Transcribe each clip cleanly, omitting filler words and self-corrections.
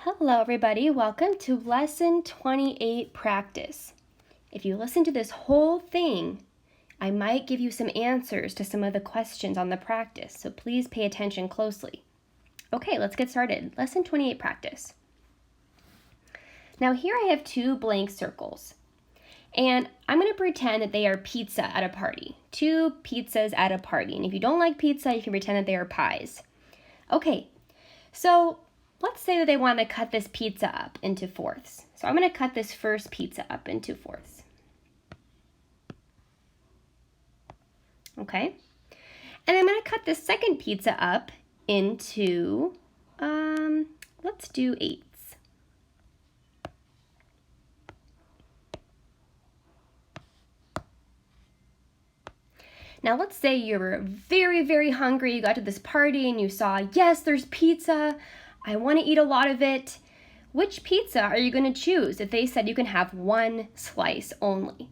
Hello everybody, welcome to lesson 28 practice. If you listen to this whole thing, I might give you some answers to some of the questions on the practice, so please pay attention closely. Okay, let's get started. Lesson 28 practice. Now here I have two blank circles, and I'm going to pretend that they are pizza at a party. Two pizzas at a party, and if you don't like pizza, you can pretend that they are pies. Okay, so let's say that they want to cut this pizza up into fourths. So I'm going to cut this first pizza up into fourths. Okay. And I'm going to cut this second pizza up into, let's do eighths. Now let's say you were very, very hungry. You got to this party and you saw, yes, there's pizza. I want to eat a lot of it. Which pizza are you going to choose if they said you can have one slice only?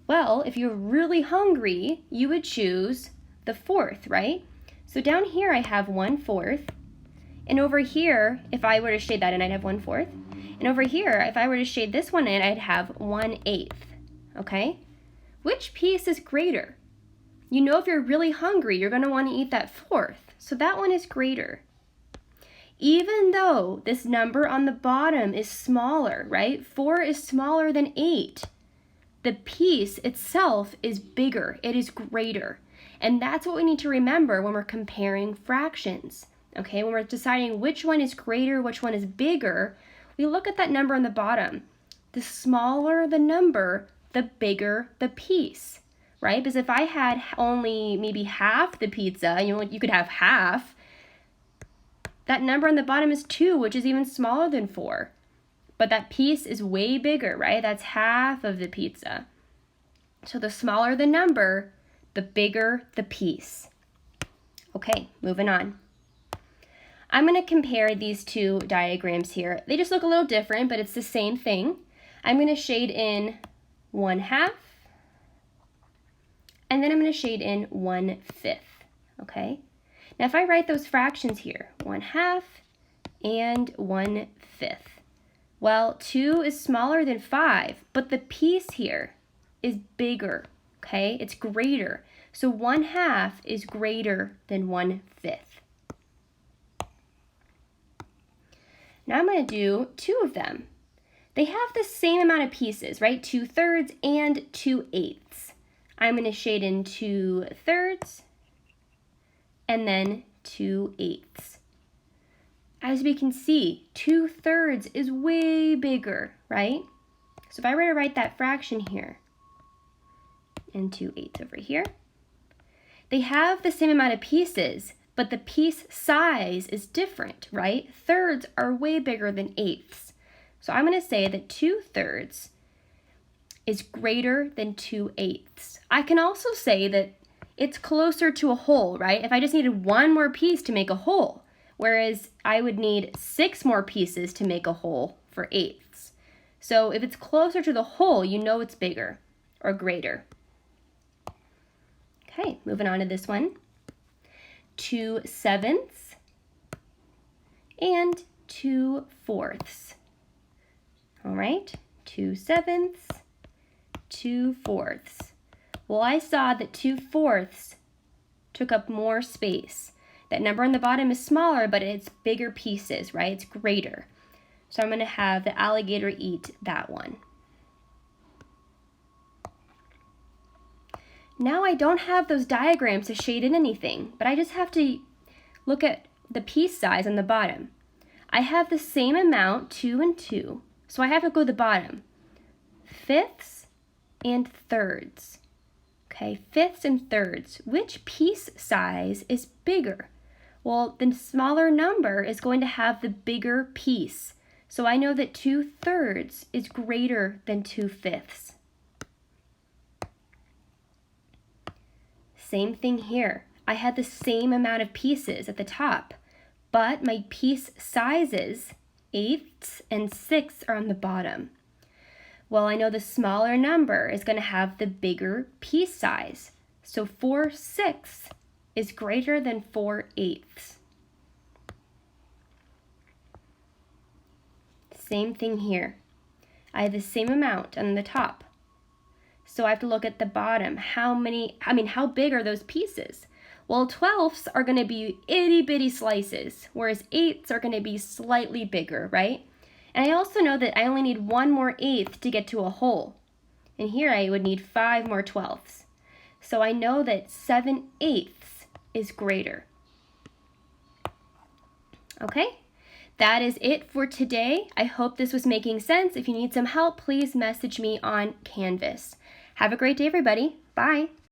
Well, if you're really hungry, you would choose the fourth, right? So down here I have 1/4. And over here, if I were to shade that in, I'd have 1/4. And over here, if I were to shade this one in, I'd have 1/8. Okay? Which piece is greater? You know, if you're really hungry, you're going to want to eat that fourth. So that one is greater. Even though this number on the bottom is smaller, right? 4 is smaller than 8. The piece itself is bigger. It is greater. And that's what we need to remember when we're comparing fractions. Okay, when we're deciding which one is greater, which one is bigger, we look at that number on the bottom. The smaller the number, the bigger the piece, right? Because if I had only maybe half the pizza, you could have half, that number on the bottom is 2, which is even smaller than 4. But that piece is way bigger, right? That's half of the pizza. So the smaller the number, the bigger the piece. Okay, moving on. I'm going to compare these two diagrams here. They just look a little different, but it's the same thing. I'm going to shade in 1/2, and then I'm going to shade in 1/5, okay? Now if I write those fractions here, 1/2 and 1/5. Well, 2 is smaller than 5, but the piece here is bigger, okay? It's greater. So 1/2 is greater than 1/5. Now I'm going to do 2 of them. They have the same amount of pieces, right? 2/3 and 2/8. I'm going to shade in 2/3 and then 2/8. As we can see, 2/3 is way bigger, right? So if I were to write that fraction here, and 2/8 over here, they have the same amount of pieces, but the piece size is different, right? Thirds are way bigger than eighths. So I'm going to say that 2/3 is greater than 2/8. I can also say that it's closer to a whole, right? If I just needed one more piece to make a whole, whereas I would need 6 more pieces to make a whole for eighths. So if it's closer to the whole, you know it's bigger or greater. Okay, moving on to this one. 2/7 and 2/4. All right, 2/7, 2/4. Well, I saw that 2/4 took up more space. That number on the bottom is smaller, but it's bigger pieces, right? It's greater. So I'm going to have the alligator eat that one. Now I don't have those diagrams to shade in anything, but I just have to look at the piece size on the bottom. I have the same amount, 2 and 2, so I have to go to the bottom. 5ths and 3rds. Okay, 5ths and 3rds. Which piece size is bigger? Well, the smaller number is going to have the bigger piece. So I know that 2/3 is greater than 2/5. Same thing here. I had the same amount of pieces at the top, but my piece sizes, 8ths and 6ths, are on the bottom. Well, I know the smaller number is going to have the bigger piece size. So 4/6 is greater than 4/8. Same thing here. I have the same amount on the top. So I have to look at the bottom. How big are those pieces? Well, 12ths are going to be itty bitty slices, whereas 8ths are going to be slightly bigger, right? And I also know that I only need 1 more 1/8 to get to a whole. And here I would need 5 more 12ths. So I know that 7/8 is greater. Okay, that is it for today. I hope this was making sense. If you need some help, please message me on Canvas. Have a great day, everybody. Bye.